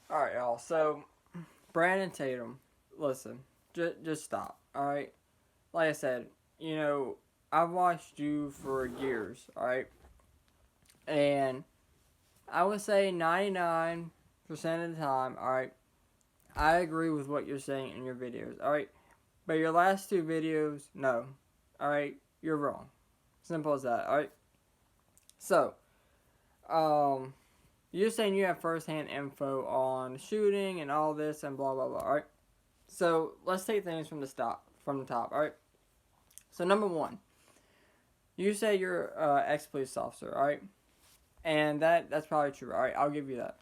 Alright, y'all. So, Brandon Tatum, listen, just stop, alright? Like I said, you know, I've watched you for years, alright? And I would say 99% of the time, alright, I agree with what you're saying in your videos, alright? But your last two videos, no, alright? You're wrong. Simple as that, alright? So, um, you're saying you have firsthand info on shooting and all this and blah blah blah, alright? So let's take things from the top, alright? So number one, you say you're ex police officer, alright? And that's probably true, alright? I'll give you that.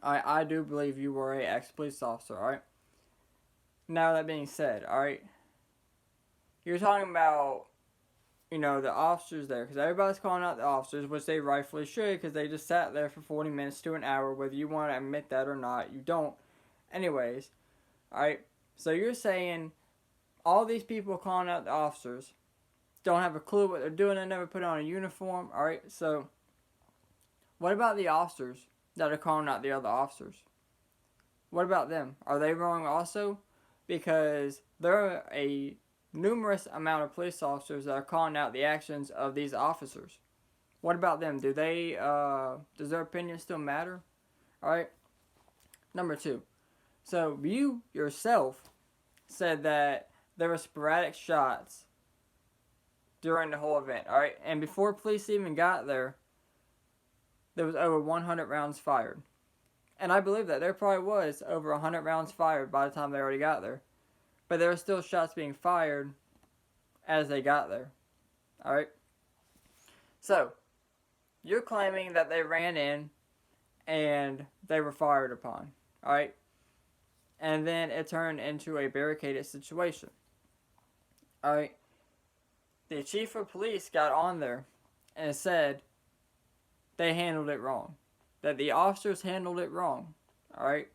I do believe you were a ex police officer, alright? Now that being said, alright, you're talking about the officers there, because everybody's calling out the officers, which they rightfully should, because they just sat there for 40 minutes to an hour, whether you want to admit that or not, you don't. Anyways, alright, so you're saying all these people calling out the officers don't have a clue what they're doing, they never put on a uniform, alright, so what about the officers that are calling out the other officers? What about them? Are they wrong also? Because there are a numerous amount of police officers that are calling out the actions of these officers. What about them? Does their opinion still matter? Alright. Number two. So you yourself said that there were sporadic shots during the whole event. Alright. And before police even got there was over 100 rounds fired. And I believe that there probably was over 100 rounds fired by the time they already got there. But there were still shots being fired as they got there. Alright? So, you're claiming that they ran in and they were fired upon. Alright? And then it turned into a barricaded situation. Alright? The chief of police got on there and said they handled it wrong. That the officers handled it wrong. Alright?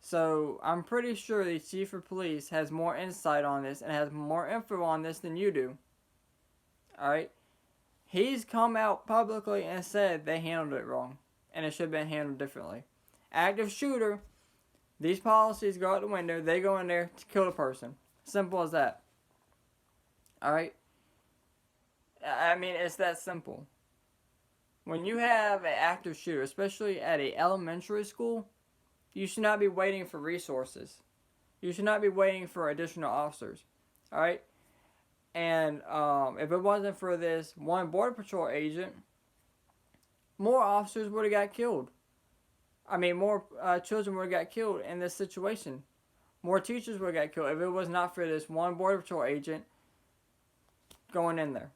So, I'm pretty sure the chief of police has more insight on this and has more info on this than you do. Alright? He's come out publicly and said they handled it wrong. And it should have been handled differently. Active shooter, these policies go out the window, they go in there to kill a person. Simple as that. Alright? I mean, it's that simple. When you have an active shooter, especially at an elementary school, you should not be waiting for resources. You should not be waiting for additional officers. Alright? And if it wasn't for this one Border Patrol agent, more officers would have got killed. I mean, more children would have got killed in this situation. More teachers would have got killed if it was not for this one Border Patrol agent going in there.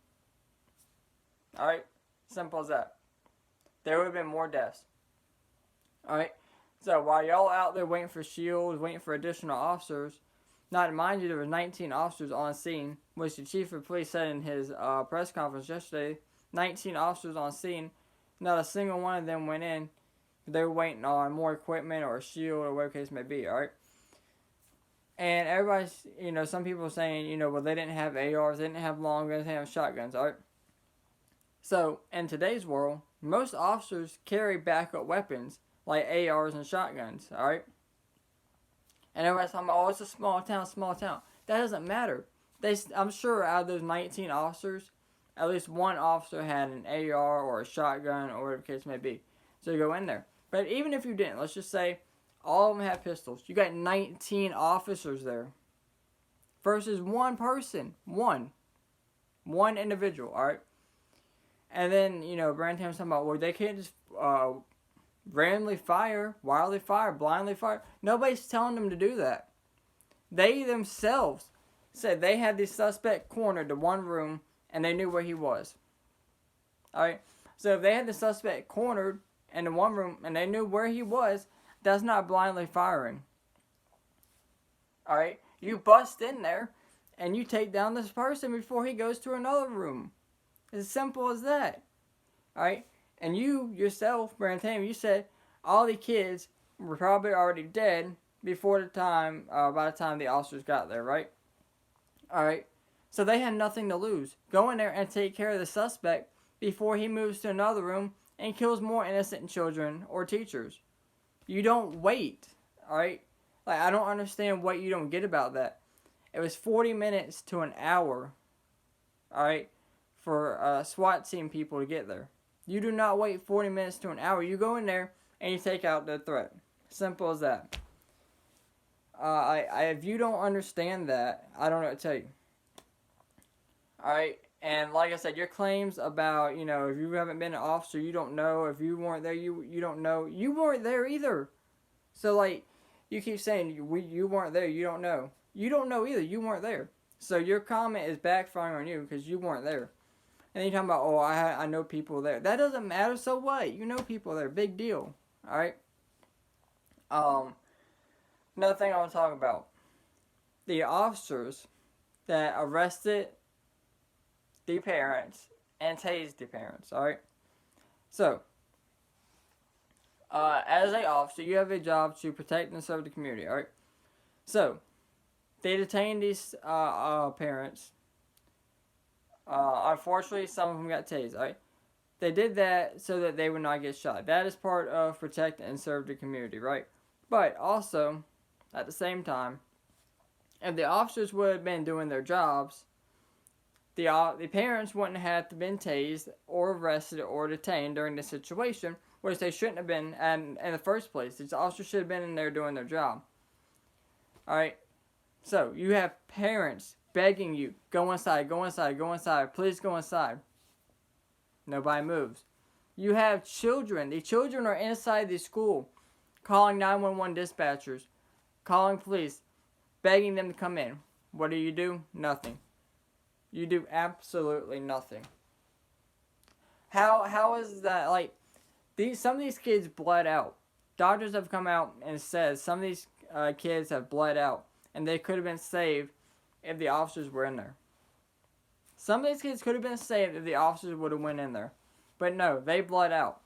Alright? Simple as that. There would have been more deaths. Alright? So while y'all out there waiting for shields, waiting for additional officers, not to mind you, there were 19 officers on scene, which the chief of police said in his press conference yesterday. 19 officers on scene. Not a single one of them went in. They were waiting on more equipment or a shield or whatever case may be, alright? And everybody's, some people are saying, well, they didn't have ARs, they didn't have long guns, they didn't have shotguns, alright? So, in today's world, most officers carry backup weapons like ARs and shotguns, alright? And everybody's talking about, oh, it's a small town. That doesn't matter. I'm sure out of those 19 officers, at least one officer had an AR or a shotgun or whatever the case may be. So you go in there. But even if you didn't, let's just say all of them have pistols. You got 19 officers there versus one person. One individual, alright? And then, Brandon was talking about, well, they can't just randomly fire, wildly fire, blindly fire. Nobody's telling them to do that. They themselves said they had the suspect cornered to one room and they knew where he was. Alright? So if they had the suspect cornered in the one room and they knew where he was, that's not blindly firing. Alright? You bust in there and you take down this person before he goes to another room. It's as simple as that. Alright? And you yourself, Brandon, you said all the kids were probably already dead by the time the officers got there, right? Alright? So they had nothing to lose. Go in there and take care of the suspect before he moves to another room and kills more innocent children or teachers. You don't wait, alright? Like, I don't understand what you don't get about that. It was 40 minutes to an hour, alright, for SWAT team people to get there. You do not wait 40 minutes to an hour. You go in there and you take out the threat. Simple as that. If you don't understand that, I don't know what to tell you. Alright, and like I said, your claims about, if you haven't been an officer, you don't know. If you weren't there, you don't know. You weren't there either. So, like, you keep saying you weren't there, you don't know. You don't know either, you weren't there. So your comment is backfiring on you because you weren't there. And then you're talking about, I know people there. That doesn't matter, so what? You know people there, big deal. Alright? Another thing I want to talk about. The officers that arrested the parents and tased the parents, alright? So, as an officer, you have a job to protect and serve the community, alright? So, they detained these parents. Unfortunately, some of them got tased, alright? They did that so that they would not get shot. That is part of protect and serve the community, right? But also, at the same time, if the officers would have been doing their jobs, the parents wouldn't have been tased or arrested or detained during the situation, which they shouldn't have been in the first place. These officers should have been in there doing their job. Alright? So, you have parents begging you, go inside, go inside, go inside, please go inside. Nobody moves. You have children. The children are inside the school, calling 911 dispatchers, calling police, begging them to come in. What do? Nothing. You do absolutely nothing. How is that, like, some of these kids bled out. Doctors have come out and said some of these kids have bled out, and they could have been saved if the officers were in there. Some of these kids could have been saved if the officers would have went in there. But no, they bled out.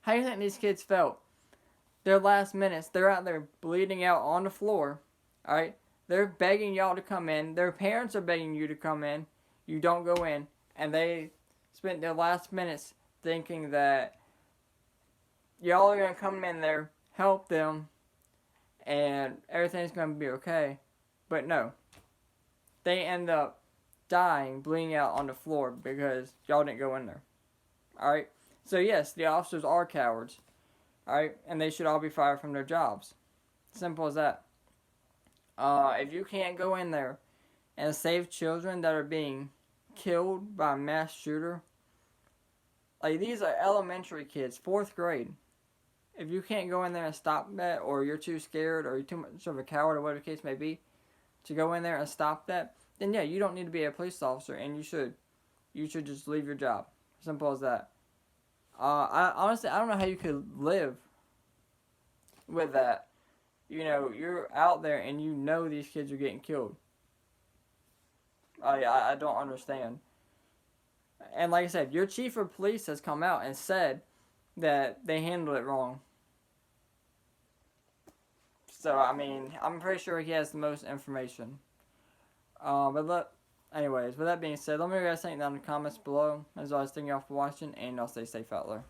How do you think these kids felt? Their last minutes, they're out there bleeding out on the floor. Alright? They're begging y'all to come in. Their parents are begging you to come in. You don't go in. And they spent their last minutes thinking that y'all are going to come in there, help them, and everything's going to be okay. But no. They end up dying, bleeding out on the floor because y'all didn't go in there. Alright? So yes, the officers are cowards. Alright? And they should all be fired from their jobs. Simple as that. If you can't go in there and save children that are being killed by a mass shooter, like, these are elementary kids, 4th grade. If you can't go in there and stop that, or you're too scared, or you're too much of a coward, or whatever the case may be, to go in there and stop that, then yeah, you don't need to be a police officer, and you should just leave your job. Simple as that. Honestly, I don't know how you could live with that. You're out there and you know these kids are getting killed. I don't understand. And like I said, your chief of police has come out and said that they handled it wrong. So, I mean, I'm pretty sure he has the most information. Anyways, with that being said, let me know what you guys think down in the comments below. As always, thank you all for watching, and I'll stay safe out there.